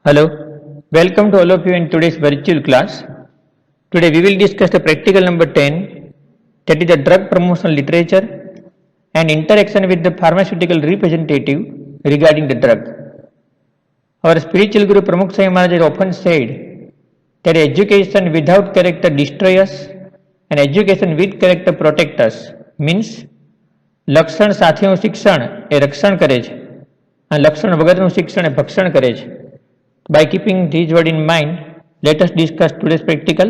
Hello, welcome to all of you in today's virtual class. Today we will discuss the practical number 10, that is the drug promotional literature and interaction with the pharmaceutical representative regarding the drug. Our spiritual guru Pramukh Sai Maharaj often said that education without character destroys us and education with character protects us. Means લક્ષણ સાથેનું શિક્ષણ એ રક્ષણ કરે છે અને લક્ષણ વગરનું શિક્ષણ એ ભક્ષણ કરે છે. By keeping these words in mind, let us discuss today's practical,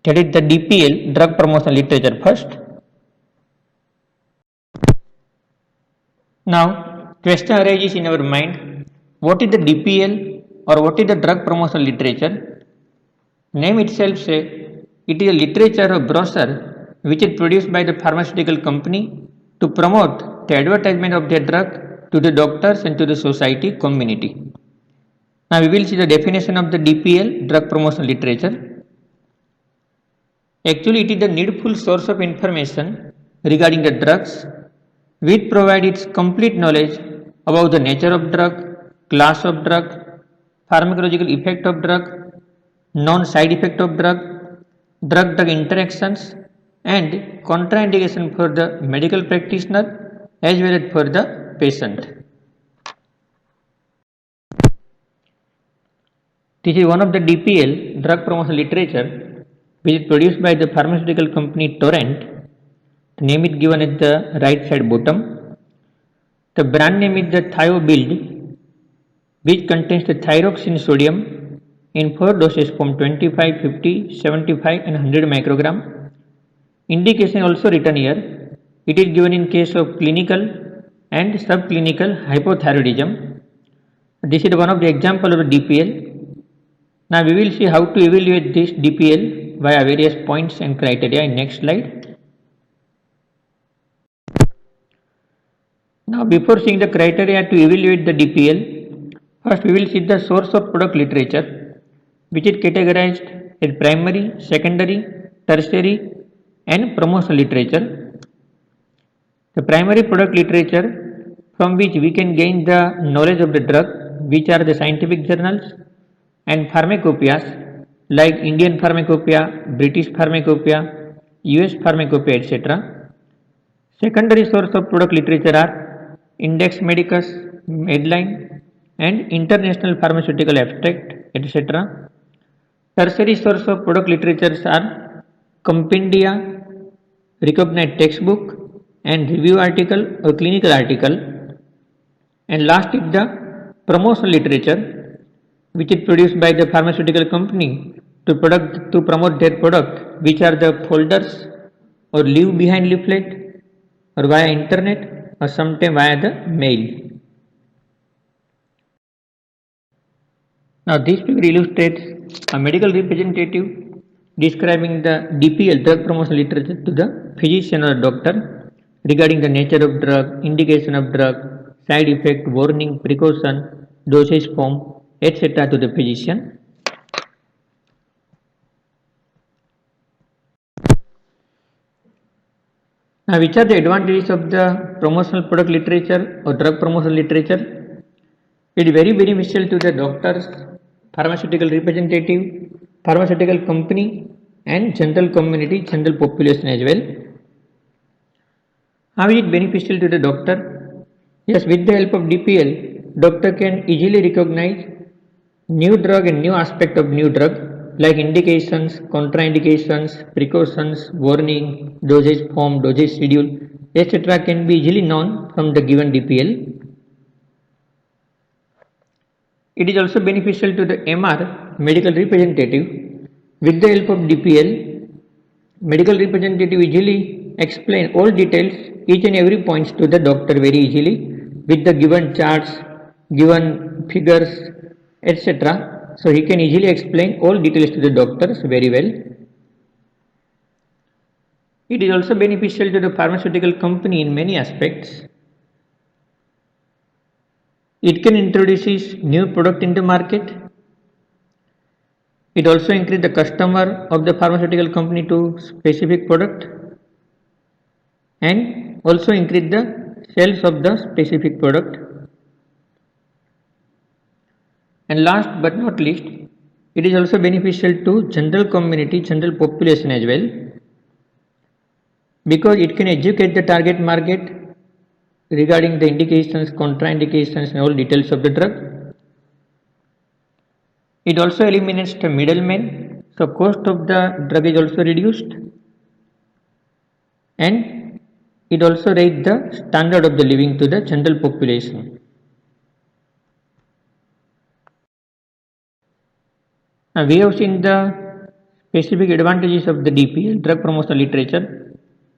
that is the DPL, drug promotion literature first. Now, question arises in our mind, what is the DPL or what is the drug promotion literature? Name itself says it is a literature or brochure which is produced by the pharmaceutical company to promote the advertisement of their drug to the doctors and to the society community. Now we will see the definition of the DPL, drug promotion literature. Actually, it is the needful source of information regarding the drugs which provide its complete knowledge about the nature of drug, class of drug, pharmacological effect of drug, known side effect of drug, drug-drug interactions and contraindication for the medical practitioner as well as for the patient. This is one of the DPL, drug promotion literature, which is produced by the pharmaceutical company Torrent. The name is given at the right side bottom. The brand name is the ThioBuild, which contains the thyroxine sodium in 4 doses from 25, 50, 75 and 100 microgram. Indication also written here. It is given in case of clinical and subclinical hypothyroidism. This is one of the example of the DPL. Now we will see how to evaluate this DPL via various points and criteria in next slide. Now before seeing the criteria to evaluate the DPL, first we will see the source of product literature, which is categorized as primary, secondary, tertiary and promotional literature. The primary product literature from which we can gain the knowledge of the drug, which are the scientific journals and pharmacopoeias like Indian Pharmacopoeia, British Pharmacopoeia, US Pharmacopoeia, etc. Secondary source of product literature are Index Medicus, Medline and International Pharmaceutical Abstract, etc. Tertiary source of product literatures are compendia, recognized textbook and review article or clinical article. And last is the promotional literature, which is produced by the pharmaceutical company to promote their product, which are the folders or leave behind leaflet or via internet or sometime via the mail. Now this figure illustrates a medical representative describing the DPL, drug promotion literature, to the physician or doctor regarding the nature of drug, indication of drug, side effect, warning, precaution, dosage form, etc. to the physician. Now which are the advantages of the promotional product literature or drug promotional literature? It is very beneficial to the doctors, pharmaceutical representative, pharmaceutical company and general community, general population as well. How is it beneficial to the doctor? Yes, with the help of DPL, doctor can easily recognize new drug and new aspect of new drug like indications, contraindications, precautions, warning, dosage form, dosage schedule, etc. can be easily known from the given DPL. It is also beneficial to the MR, medical representative. With the help of DPL, medical representative easily explain all details, each and every points to the doctor very easily with the given charts, given figures, etc. So he can easily explain all details to the doctors very well. It is also beneficial to the pharmaceutical company in many aspects. It can introduce new product in the market. It also increase the customer of the pharmaceutical company to specific product and also increase the sales of the specific product. And last but not least, it is also beneficial to general community, general population as well, because it can educate the target market regarding the indications, contraindications and all details of the drug. It also eliminates the middleman, so cost of the drug is also reduced, and it also raises the standard of the living to the general population. Now we have seen the specific advantages of the DPL, drug promotional literature.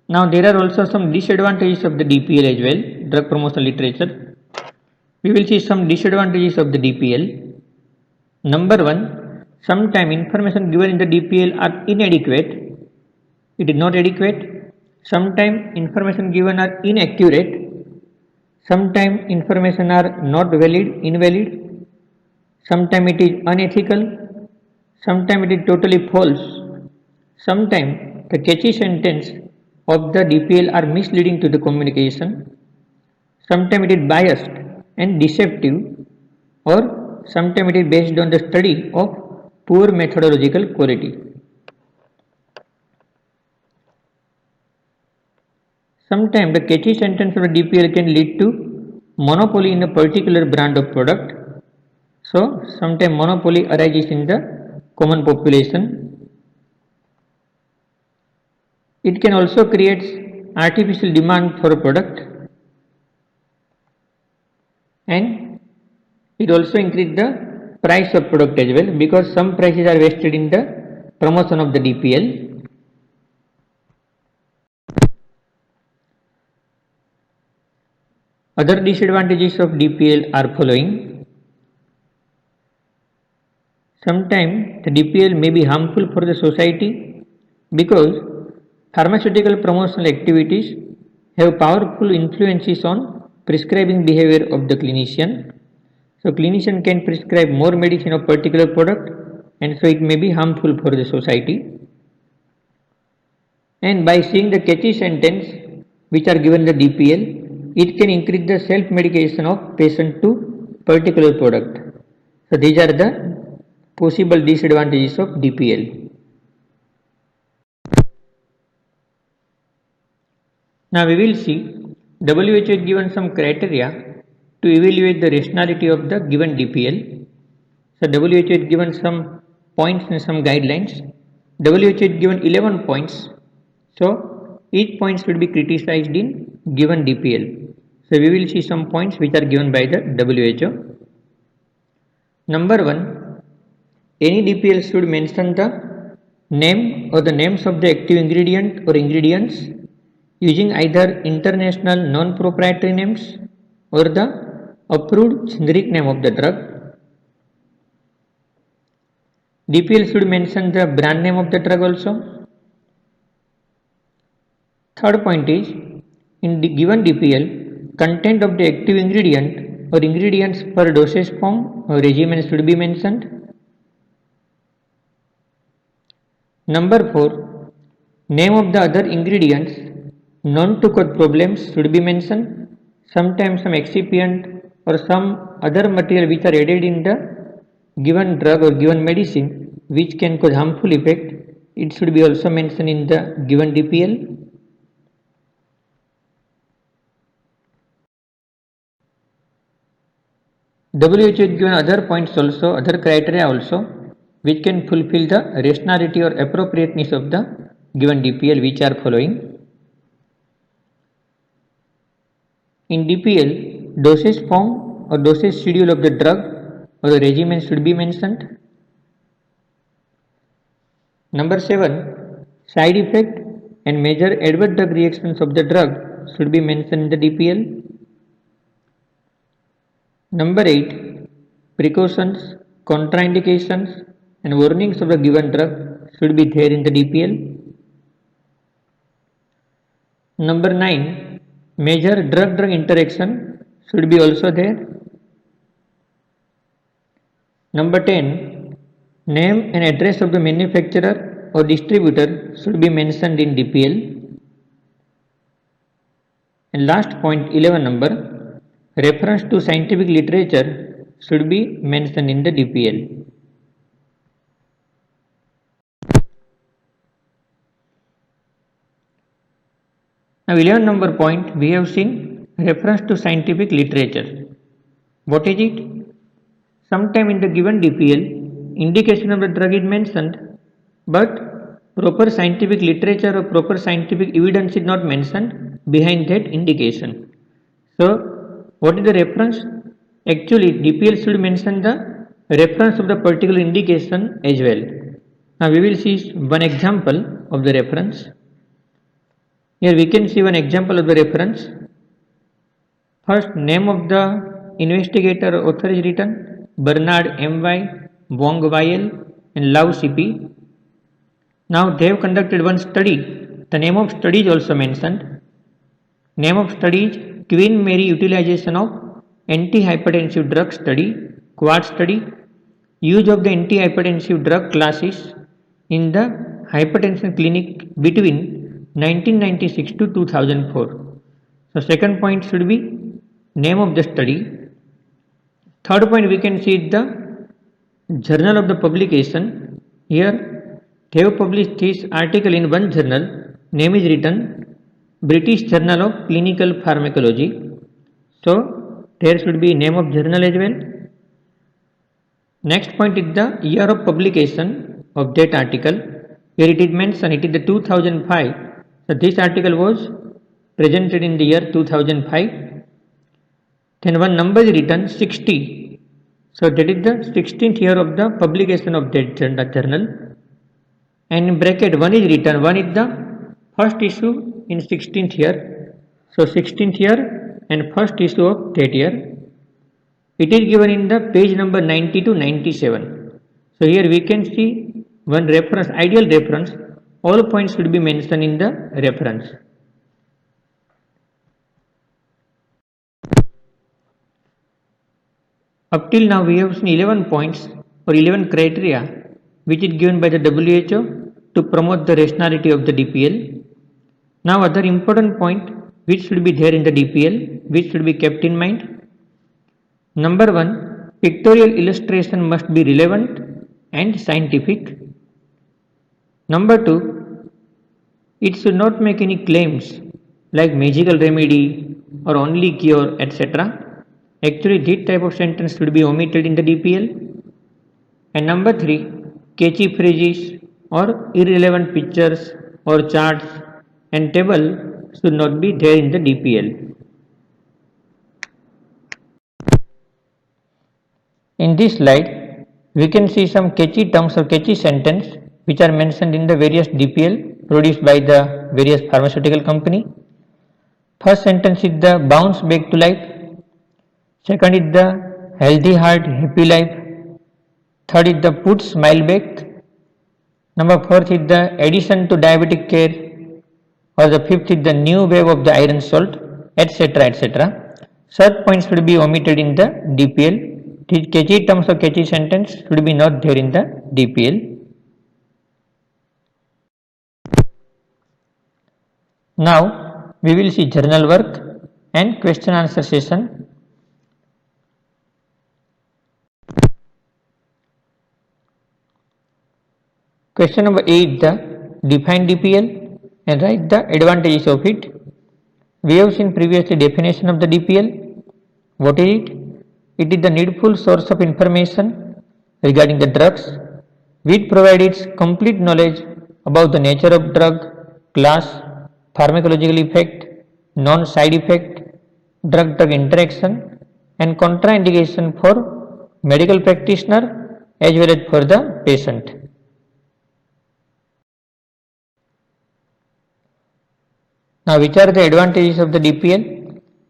Now there are also some disadvantages of the DPL as well, drug promotional literature. We will see some disadvantages of the DPL. Number one, sometimes information given in the DPL are inadequate. It is not adequate. Sometimes information given are inaccurate. Sometimes information are not valid, invalid. Sometimes it is unethical. Sometimes it is totally false. Sometimes the catchy sentence of the DPL are misleading to the communication. Sometimes it is biased and deceptive, or sometimes it is based on the study of poor methodological quality. Sometimes the catchy sentence of the DPL can lead to monopoly in a particular brand of product. So sometimes monopoly arises in the common population. It can also create artificial demand for a product, and it also increase the price of product as well, because some prices are wasted in the promotion of the DPL. Other disadvantages of DPL are following. Sometimes the DPL may be harmful for the society because pharmaceutical promotional activities have powerful influences on prescribing behavior of the clinician. So clinician can prescribe more medicine of particular product, and so it may be harmful for the society. And by seeing the catchy sentence which are given the DPL, it can increase the self-medication of patient to particular product. So these are the possible disadvantages of DPL. Now we will see WHO has given some criteria to evaluate the rationality of the given DPL. So WHO has given some points and some guidelines. WHO has given 11 points. So each point will be criticized in given DPL. So we will see some points which are given by the WHO. Number 1, any DPL should mention the name or the names of the active ingredient or ingredients using either international non-proprietary names or the approved generic name of the drug. DPL should mention the brand name of the drug also. Third point is, in the given DPL, content of the active ingredient or ingredients per dosage form or regimen should be mentioned. Number 4, name of the other ingredients known to cause problems should be mentioned. Sometimes some excipient or some other material which are added in the given drug or given medicine which can cause harmful effect, it should be also mentioned in the given DPL. WHO has given other points also, other criteria also, which can fulfill the rationality or appropriateness of the given DPL, which are following. In DPL, dosage form or dosage schedule of the drug or the regimen should be mentioned. Number 7, side effect and major adverse drug reactions of the drug should be mentioned in the DPL. Number 8, precautions, contraindications and warnings of the given drug should be there in the DPL. Number 9, major drug-drug interaction should be also there. Number 10, name and address of the manufacturer or distributor should be mentioned in DPL. And last point 11 number, reference to scientific literature should be mentioned in the DPL. Now 11 number point, we have seen reference to scientific literature. What is it? Sometime in the given DPL, indication of the drug is mentioned, but proper scientific literature or proper scientific evidence is not mentioned behind that indication. So, what is the reference? Actually, DPL should mention the reference of the particular indication as well. Now, we will see one example of the reference. Here we can see one example of the reference. First, name of the investigator or author is written, Bernard M.Y., Wong Y.L. and Lau C.P. Now they have conducted one study. The name of study is also mentioned. Name of study is Queen Mary Utilization of Antihypertensive Drug Study, Quad Study, Use of the Antihypertensive Drug Classes in the Hypertension Clinic between 1996 to 2004. So second point should be name of the study. Third point we can see the journal of the publication. Here they have published this article in one journal. Name is written British Journal of Clinical Pharmacology. So there should be name of journal as well. Next point is the year of publication of that article. Here it is mentioned it is the 2005. So this article was presented in the year 2005. Then one number is written 60. So that is the 16th year of the publication of that journal. And in bracket 1 is written, 1 is the first issue in 16th year. So 16th year and first issue of that year. It is given in the page number 90 to 97. So here we can see one reference, ideal reference. All points should be mentioned in the reference. Up till now we have seen 11 points or 11 criteria which is given by the WHO to promote the rationality of the DPL. Now other important point which should be there in the DPL, which should be kept in mind. Number 1, pictorial illustration must be relevant and scientific. Number 2, it should not make any claims like magical remedy or only cure, etc. Actually, this type of sentence should be omitted in the DPL. And number 3, catchy phrases or irrelevant pictures or charts and table should not be there in the DPL. In this slide, we can see some catchy terms or catchy sentence which are mentioned in the various DPL produced by the various pharmaceutical company. First sentence is the bounce back to life. Second is the healthy heart, happy life. Third is the put smile back. Number 4th is the addition to diabetic care. Or the 5th is the new wave of the iron salt, etc. etc. Such points should be omitted in the DPL. These catchy terms or catchy sentence should be not there in the DPL. Now we will see journal work and question answer session. Question number 8 the define DPL and write the advantages of it. We have seen previously definition of the DPL. What is it? It is the needful source of information regarding the drugs which provides complete knowledge about the nature of drug, class, pharmacological effect, non-side effect, drug-drug interaction and contraindication for medical practitioner as well as for the patient. Now which are the advantages of the DPL?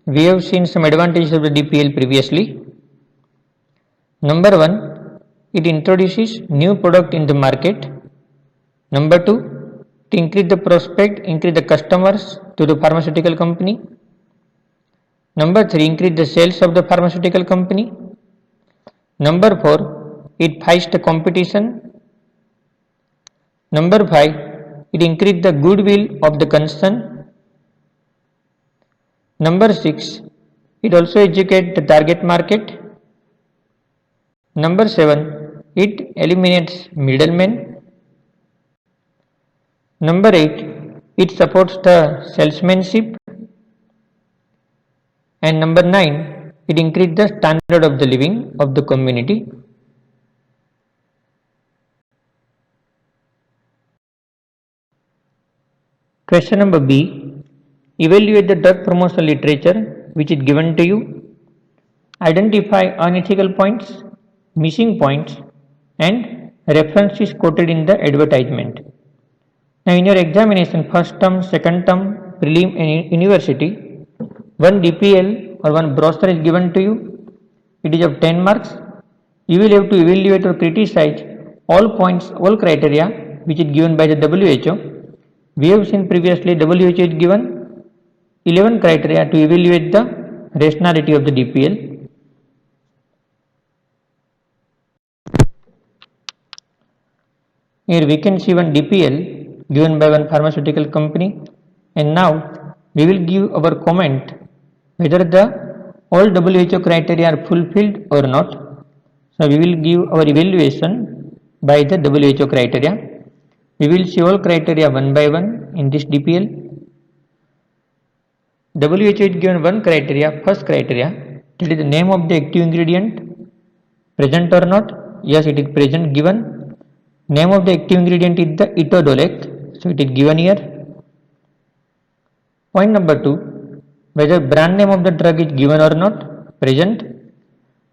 We have seen some advantages of the DPL previously. Number 1, it introduces new product in the market. Number 2, to increase the prospect, increase the customers to the pharmaceutical company. Number 3, increase the sales of the pharmaceutical company. Number 4, it fights the competition. Number 5, it increase the goodwill of the concern. Number 6, it also educates the target market. Number 7, it eliminates middlemen. Number 8, it supports the salesmanship. And number 9, it increases the standard of the living of the community. Question number B, evaluate the drug promotional literature which is given to you. Identify unethical points, missing points, and references quoted in the advertisement. Now in your examination, first term, second term, prelim and university, one DPL or one brochure is given to you. It is of 10 marks. You will have to evaluate or criticize all points, all criteria which is given by the WHO. We have seen previously WHO is given 11 criteria to evaluate the rationality of the DPL. Here we can see one DPL given by one pharmaceutical company, and now we will give our comment whether the all WHO criteria are fulfilled or not. So we will give our evaluation by the WHO criteria. We will see all criteria one by one in this DPL. WHO is given one criteria, first criteria, that is the name of the active ingredient, present or not. Yes, it is present, given. Name of the active ingredient is the Itodolec, so it is given here. Point number 2, whether brand name of the drug is given or not, present.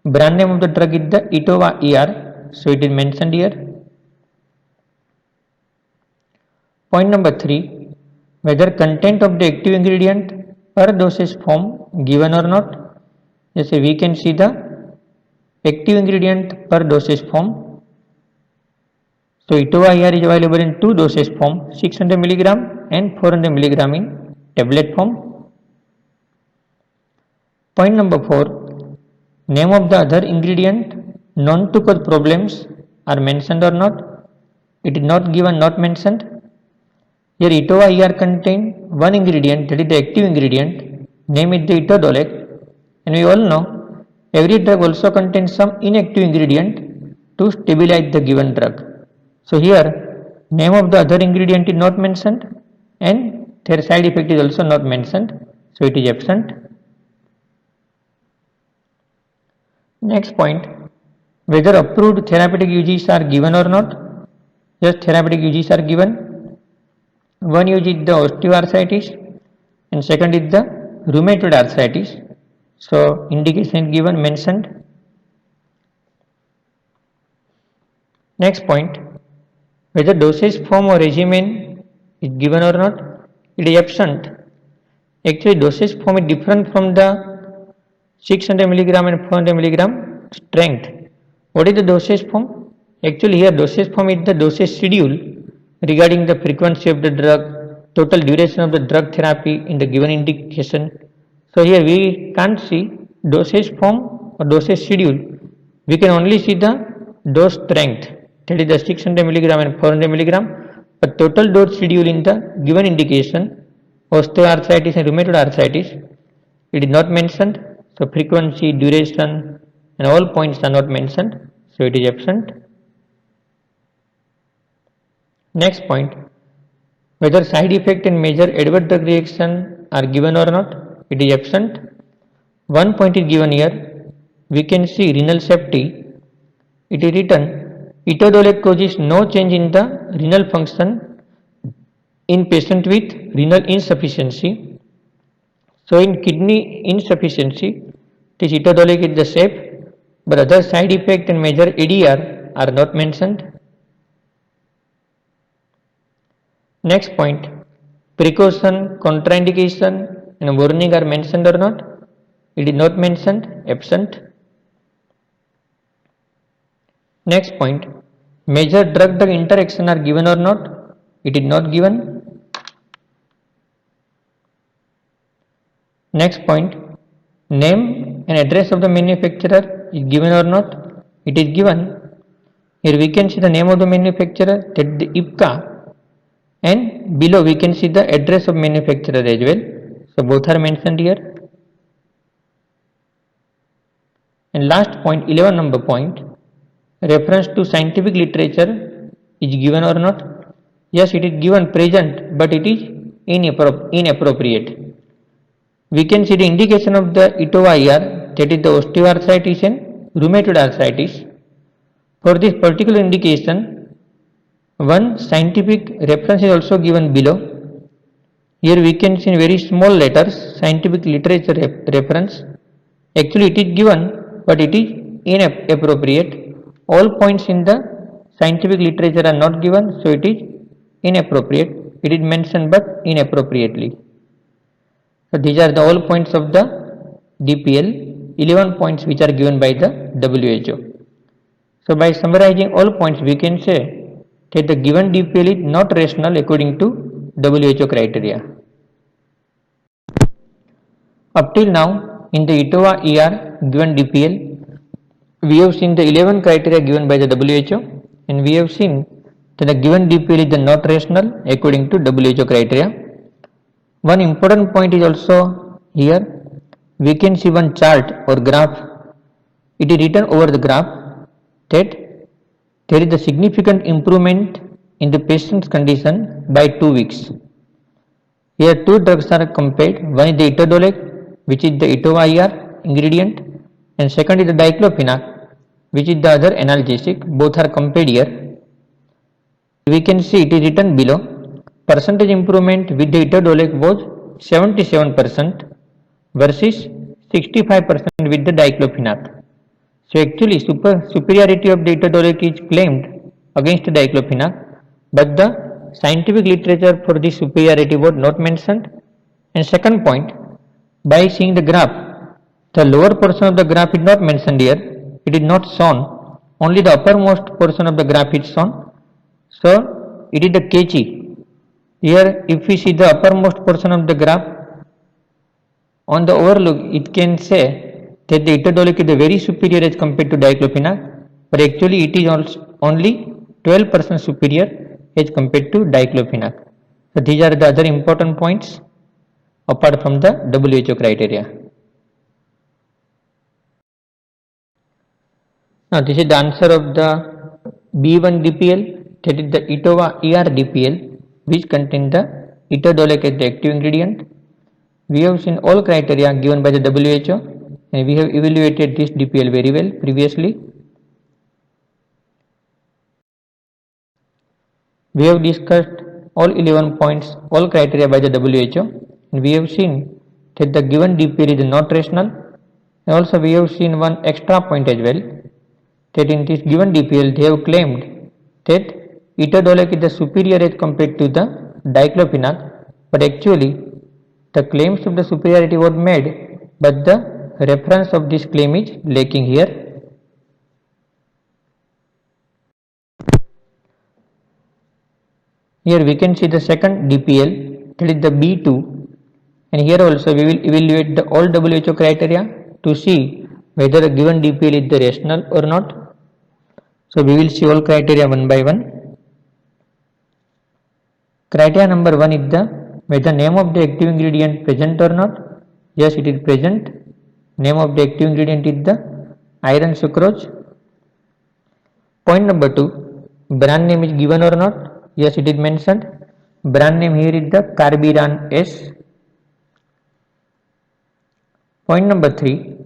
Brand name of the drug is the Itova ER, so it is mentioned here. Point number 3, whether content of the active ingredient per dosage form given or not. Yes, we can see the active ingredient per dosage form. So Itova ER is available in two dosage form, 600 mg and 400 mg in tablet form. Point number 4, name of the other ingredient known to cause problems are mentioned or not. It is not given, not mentioned. Here Itova ER contain one ingredient, that is the active ingredient, name is the Itodolec, and we all know every drug also contains some inactive ingredient to stabilize the given drug. So here name of the other ingredient is not mentioned and their side effect is also not mentioned, so it is absent. Next point, whether approved therapeutic uses are given or not. Yes, therapeutic uses are given. One use is the osteoarthritis and second is the rheumatoid arthritis. So indication given, mentioned. Next point, whether dosage form or regimen is given or not. It is absent. Actually dosage form is different from the 600 mg and 400 mg strength. What is the dosage form? Actually here dosage form is the dosage schedule regarding the frequency of the drug, total duration of the drug therapy in the given indication. So here we can't see dosage form or dosage schedule. We can only see the dose strength, that is the 600 mg and 400 mg, but total dose schedule in the given indication, osteoarthritis and rheumatoid arthritis, it is not mentioned. So frequency, duration and all points are not mentioned, so it is absent. Next point, whether side effect and major adverse drug reaction are given or not, it is absent. One point is given here, we can see renal safety. It is written, Itodolec causes no change in the renal function in patient with renal insufficiency. So in kidney insufficiency, this Itodolec is the safe, but other side effect and major ADR are not mentioned. Next point, precaution, contraindication and warning are mentioned or not. It is not mentioned, absent. Next point, major drug-drug interaction are given or not. It is not given. Next point, name and address of the manufacturer is given or not. It is given. Here we can see the name of the manufacturer, that is the Ipca, and below we can see the address of manufacturer as well. So both are mentioned here. And last point, 11 number point, reference to scientific literature is given or not? Yes, it is given present, but it is inappropriate. We can see the indication of the ETOA ER, that is the osteoarthritis and rheumatoid arthritis. For this particular indication, one scientific reference is also given below. Here we can see in very small letters scientific literature reference. Actually it is given, but it is inappropriate. All points in the scientific literature are not given, so it is inappropriate. It is mentioned but inappropriately. So these are the all points of the DPL, 11 points which are given by the WHO. So by summarizing all points, we can say that the given DPL is not rational according to WHO criteria. Up till now, in the ETOA ER given DPL, we have seen the 11 criteria given by the WHO, and we have seen that the given DPL is the not rational according to WHO criteria. One important point is also here. We can see one chart or graph. It is written over the graph that there is a significant improvement in the patient's condition by 2 weeks. Here two drugs are compared. One is the etodolac, which is the ETOA ER ingredient, and second is the diclofenac, which is the other analgesic. Both are compared here. We can see it is written below. Percentage improvement with the etodolac was 77% versus 65% with the diclofenac. So actually superiority of the etodolac is claimed against the diclofenac, but the scientific literature for this superiority was not mentioned. And second point, by seeing the graph, the lower portion of the graph is not mentioned here. It is not shown. Only the uppermost portion of the graph is shown. So it is the catchy. Here if we see the uppermost portion of the graph, on the overlook it can say that the etodolac is very superior as compared to diclofenac, but actually it is also only 12% superior as compared to diclofenac. So these are the other important points apart from the WHO criteria. Now this is the answer of the B1 DPL, that is the ETOA ER DPL, which contain the etodolac as the active ingredient. We have seen all criteria given by the WHO, and we have evaluated this DPL very well previously. We have discussed all 11 points, all criteria by the WHO, and we have seen that the given DPL is not rational. And also we have seen one extra point as well, that in this given DPL they have claimed that etodolac is the superior as compared to the diclofenac, but actually the claims of the superiority were made, but the reference of this claim is lacking here. Here we can see the second DPL, that is the B2, and here also we will evaluate the all WHO criteria to see whether a given DPL is the rational or not. So we will see all criteria one by one. Criteria number 1 is the whether name of the active ingredient present or not. Yes, it is present. Name of the active ingredient is the iron sucrose. Point number 2, brand name is given or not. Yes, it is mentioned. Brand name here is the Carbiran S. Point number 3,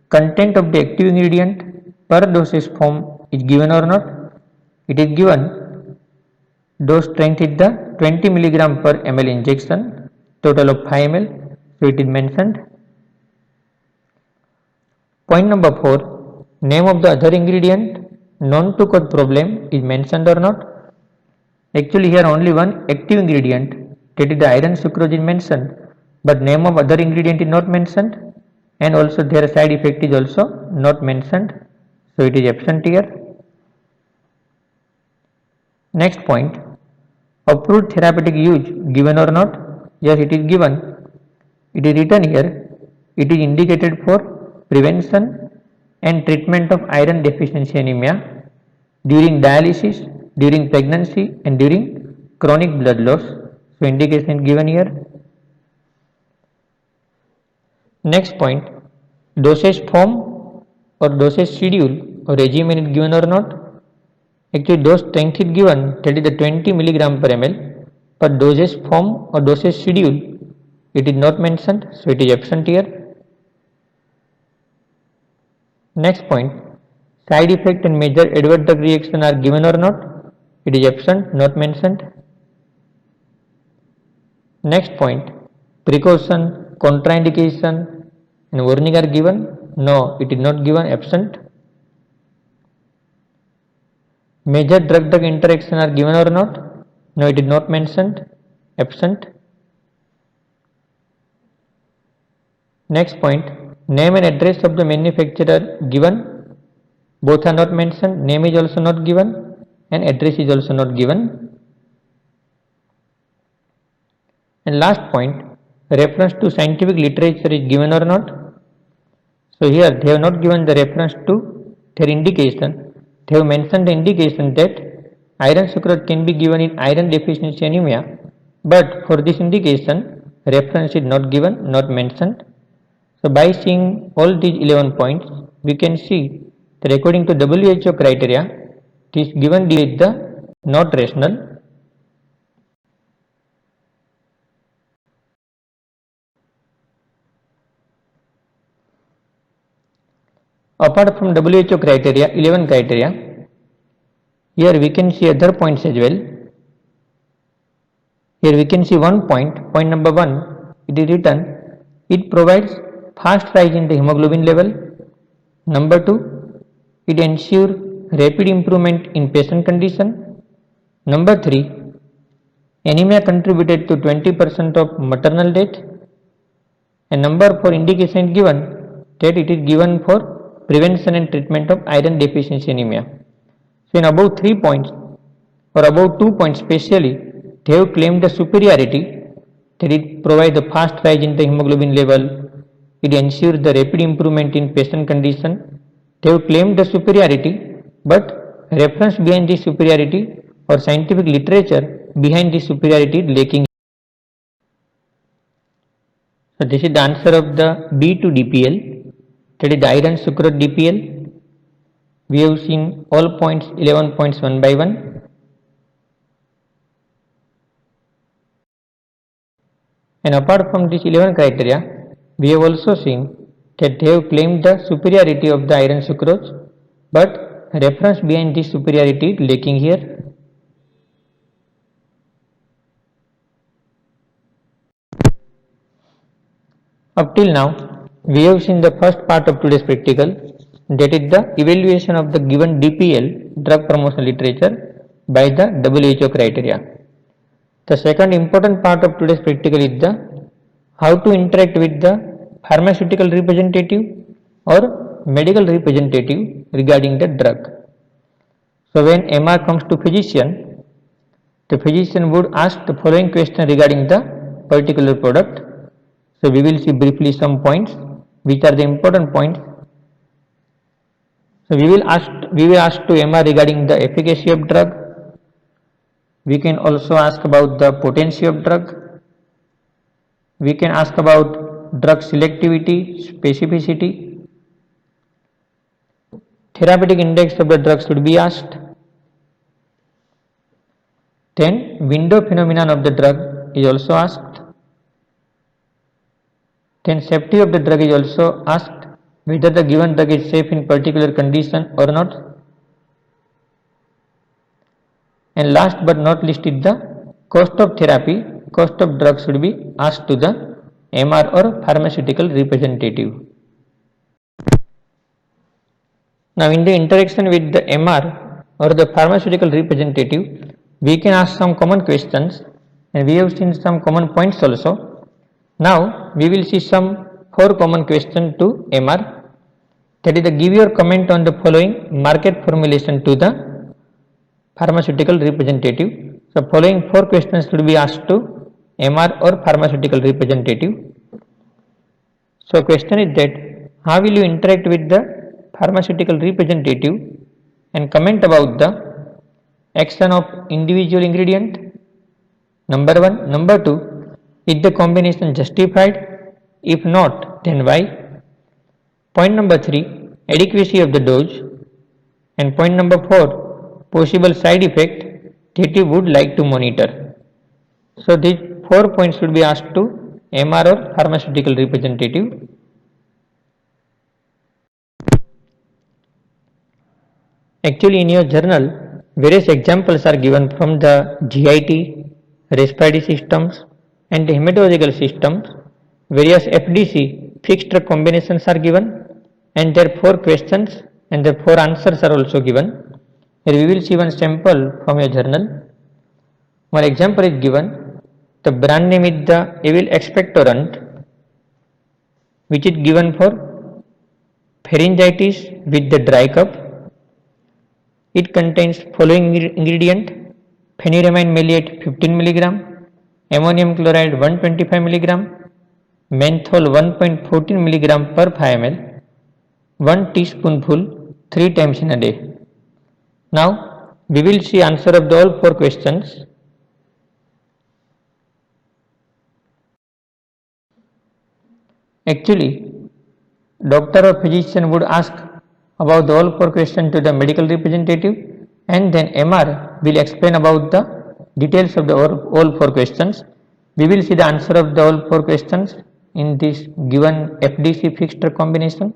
content of the active ingredient per dosage form is given or not. It is given. Dose strength is the 20 mg per ml injection, total of 5 ml, so it is mentioned. Point number 4, name of the other ingredient known to cause problem is mentioned or not. Actually here only one active ingredient, that is the iron sucrose is mentioned, but name of other ingredient is not mentioned, and also their side effect is also not mentioned, so it is absent here. Next point, approved therapeutic use given or not. Yes, it is given. It is written here. It is indicated for prevention and treatment of iron deficiency anemia during dialysis, during pregnancy, and during chronic blood loss. So indication is given here. Next point, dosage form or dosage schedule or regimen is given or not. Actually, dose strength is given, that is the 20 milligram per ml, but dosage form or dosage schedule, it is not mentioned, so it is absent here. Next point, side effect and major adverse drug reaction are given or not, it is absent, not mentioned. Next point, precaution, contraindication and warning are given, no, it is not given, absent. Major drug-drug interaction are given or not, no, it is not mentioned, absent. Next point, name and address of the manufacturer given, both are not mentioned, name is also not given and address is also not given. And last point, reference to scientific literature is given or not. So here they have not given the reference to their indication, they have mentioned the indication that iron sucrose can be given in iron deficiency anemia, but for this indication reference is not given, not mentioned. So by seeing all these 11 points, we can see that according to WHO criteria, this given deal is the not rational. Apart from WHO criteria, 11 criteria, here we can see other points as well. Here we can see one point, point number 1, it is written, it provides fast rise in the hemoglobin level. Number 2, it ensures rapid improvement in patient condition. Number 3, anemia contributed to 20% of maternal death. And number 4, indication given that it is given for prevention and treatment of iron deficiency anemia. So in above 3 points or above 2 points specially, they have claimed the superiority, that it provides the fast rise in the hemoglobin level, it ensures the rapid improvement in patient condition. They have claimed the superiority, but reference behind this superiority or scientific literature behind this superiority is lacking. So this is the answer of the B to DPL, that is the iron sucrose DPL. We have seen all points, 11 points one by one. And apart from these 11 criteria, we have also seen that they have claimed the superiority of the iron sucrose, but reference behind this superiority is lacking here. Up till now, we have seen the first part of today's practical, that is the evaluation of the given DPL, drug promotion literature, by the WHO criteria. The second important part of today's practical is the how to interact with the pharmaceutical representative or medical representative regarding the drug. So when MR comes to physician, the physician would ask the following question regarding the particular product. So we will see briefly some points, which are the important points. So we will ask to MR regarding the efficacy of drug. We can also ask about the potency of drug. We can ask about drug selectivity, specificity. Therapeutic index of the drug should be asked. Then window phenomenon of the drug is also asked. Then safety of the drug is also asked, whether the given drug is safe in particular condition or not. And last but not least is the cost of therapy, cost of drug should be asked to the MR or pharmaceutical representative. Now in the interaction with the MR or the pharmaceutical representative, we can ask some common questions, and we have seen some common points also. Now we will see some 4 common questions to MR, that is the give your comment on the following market formulation to the pharmaceutical representative. So following 4 questions should be asked to MR or pharmaceutical representative. So question is that how will you interact with the pharmaceutical representative and comment about the action of individual ingredient? Number 1. Number 2, is the combination justified? If not, then why? Point number 3, adequacy of the dose. And point number 4, possible side effect that you would like to monitor. So these 4 points should be asked to MR or pharmaceutical representative. Actually, in your journal, various examples are given from the GIT, respiratory systems, and the hematological systems. Various FDC fixed drug combinations are given, and their 4 questions and their 4 answers are also given. Here we will see one sample from your journal. One example is given. The brand name is the Evil Expectorant, which is given for pharyngitis with the dry cough. It contains following ingredient: phenyramine maleate 15 mg, ammonium chloride 125 mg, menthol 1.14 mg per 5 ml, 1 teaspoonful 3 times in a day. Now we will see answer of the all 4 questions. Actually, doctor or physician would ask about the all 4 questions to the medical representative, and then MR will explain about the details of the all 4 questions. We will see the answer of the all 4 questions in this given FDC fixed drug combination.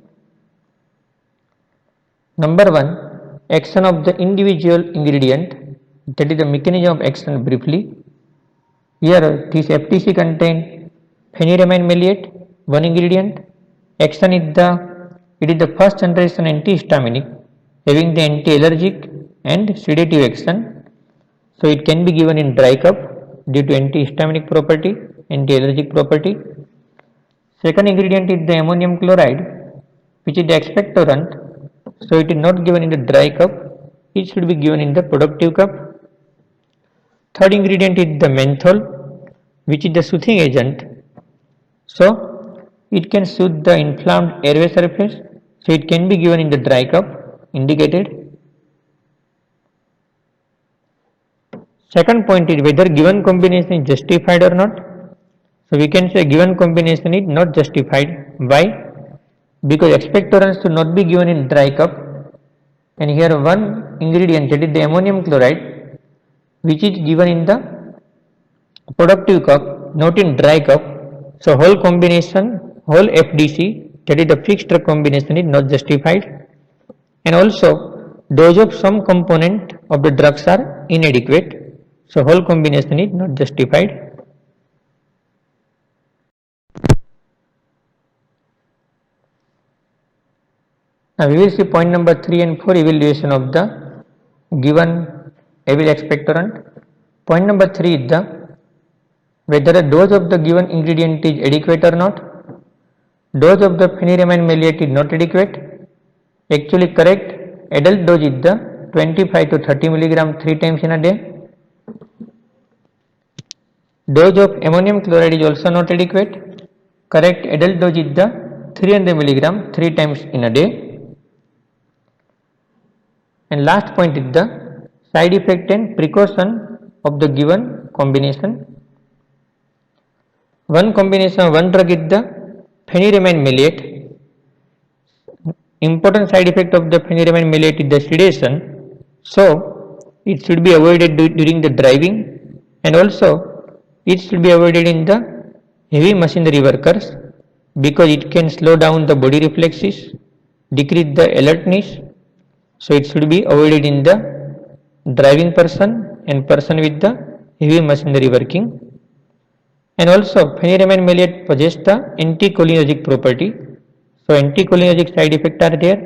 Number 1, action of the individual ingredient, that is the mechanism of action briefly. Here this FDC contains phenyramine maleate, one ingredient. Action is the first generation antihistaminic having the anti-allergic and sedative action. So it can be given in dry cough due to antihistaminic property, anti-allergic property. Second ingredient is the ammonium chloride, which is the expectorant. So it is not given in the dry cough, it should be given in the productive cough. Third ingredient is the menthol, which is the soothing agent. So it can soothe the inflamed airway surface, so it can be given in the dry cough indicated. Second point is whether given combination is justified or not. So we can say given combination is not justified. Why? Because expectorants should not be given in dry cough, and here one ingredient, that is the ammonium chloride, which is given in the productive cough, not in dry cough. So whole combination, whole FDC, that is the fixed drug combination, is not justified, and also dose of some component of the drugs are inadequate. So whole combination is not justified. Now we will see point number 3 and 4, evaluation of the given Evil expectorant. Point number 3 is whether the dose of the given ingredient is adequate or not. Dose of the phenyramine maleate is not adequate. Actually correct adult dose is the 25 to 30 mg 3 times in a day. Dose of ammonium chloride is also not adequate. Correct adult dose is the 300 mg 3 times in a day. And last point is the side effect and precaution of the given combination. One combination of one drug is the phenyramine maleate. Important side effect of the phenyramine maleate is the sedation. So it should be avoided during the driving, and also it should be avoided in the heavy machinery workers because it can slow down the body reflexes, decrease the alertness. So it should be avoided in the driving person and person with the heavy machinery working. And also phenyramine maleate possesses the anticholinergic property. So anticholinergic side effects are there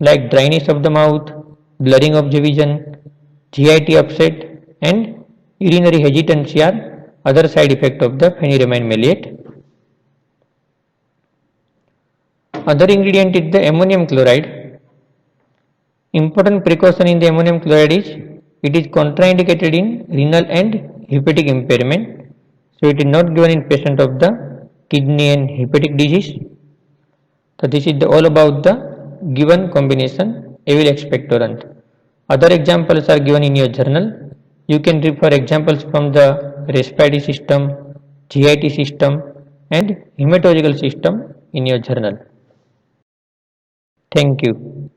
like dryness of the mouth, blurring of the vision, GIT upset, and urinary hesitancy are other side effects of the phenyramine maleate. Other ingredient is the ammonium chloride. Important precaution in the ammonium chloride is it is contraindicated in renal and hepatic impairment. So it is not given in patient of the kidney and hepatic disease. So this is all about the given combination Evil expectorant. Other examples are given in your journal. You can refer examples from the respiratory system, GIT system, and hematological system in your journal. Thank you.